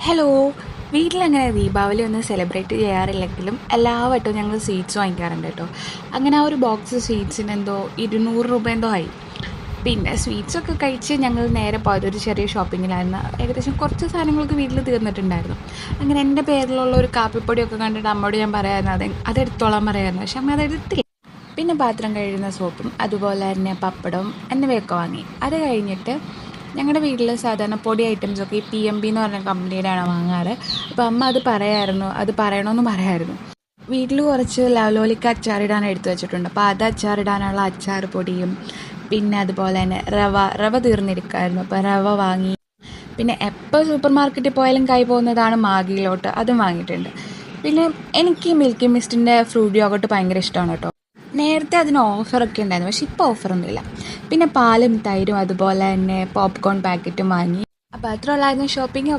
Hello. വീട്ടിലങ്ങനെ Deepavali ഒന്നും celebrate ചെയ്യാറില്ലെങ്കിലും എല്ലാ വട്ടവും ഞങ്ങൾ സ്വീറ്റ്സ് വാങ്ങിക്കാറുണ്ട് കേട്ടോ. അങ്ങനെ ആ ഒരു ബോക്സ് സ്വീറ്റ്സിന് എന്തോ 200 രൂപ എന്തോ ആയി. പിന്നെ സ്വീറ്റ്സൊക്കെ കഴിച്ച് ഞങ്ങൾ നേരെ പോയത് ഒരു ചെറിയ ഷോപ്പിങ്ങിലായിരുന്നു. ഏകദേശം കുറച്ച് സാധനങ്ങൾക്ക് വീട്ടിൽ തീർന്നിട്ടുണ്ടായിരുന്നു. അങ്ങനെ എൻ്റെ പേരിലുള്ള ഒരു കാപ്പിപ്പൊടിയൊക്കെ കണ്ടിട്ട് അമ്മയോട് ഞാൻ പറയാമായിരുന്നു അതെടുത്തോളാൻ പറയായിരുന്നു. പക്ഷെ അമ്മ അതെടുത്തില്ല. പിന്നെ പാത്രം കഴുകുന്ന സോപ്പും അതുപോലെ തന്നെ പപ്പടവും എന്നിവയൊക്കെ വാങ്ങി. അത് കഴിഞ്ഞിട്ട് ഞങ്ങളുടെ വീട്ടിൽ സാധാരണ പൊടി ഐറ്റംസൊക്കെ ഈ PMB എന്ന് പറഞ്ഞ കമ്പനിയുടെയാണ് വാങ്ങാറ്. അപ്പോൾ അമ്മ അത് പറയണമെന്ന് പറയായിരുന്നു. വീട്ടിൽ കുറച്ച് ലവലോലിക്ക അച്ചാറിടാൻ എടുത്തു വെച്ചിട്ടുണ്ട്. അപ്പോൾ അത് അച്ചാറിടാനുള്ള അച്ചാർ പൊടിയും പിന്നെ അതുപോലെ തന്നെ റവ തീർന്നിരിക്കുമായിരുന്നു. അപ്പോൾ റവ വാങ്ങി. പിന്നെ എപ്പോൾ സൂപ്പർ മാർക്കറ്റിൽ പോയാലും കൈ പോകുന്നതാണ് മാഗിയിലോട്ട്, അതും വാങ്ങിയിട്ടുണ്ട്. പിന്നെ എനിക്ക് മിൽക്കി മിസ്റ്റിൻ്റെ ഫ്രൂട്ട് യോഗട്ട് ഭയങ്കര ഇഷ്ടമാണ് കേട്ടോ. നേരത്തെ അതിന് ഓഫറൊക്കെ ഉണ്ടായിരുന്നു, പക്ഷെ ഇപ്പോൾ ഓഫറൊന്നുമില്ല. പിന്നെ പാലും തൈരും അതുപോലെ തന്നെ പോപ്കോൺ പാക്കറ്റും വാങ്ങി. അപ്പോൾ അത്ര ഉള്ളായിരുന്നു ഷോപ്പിംഗ്.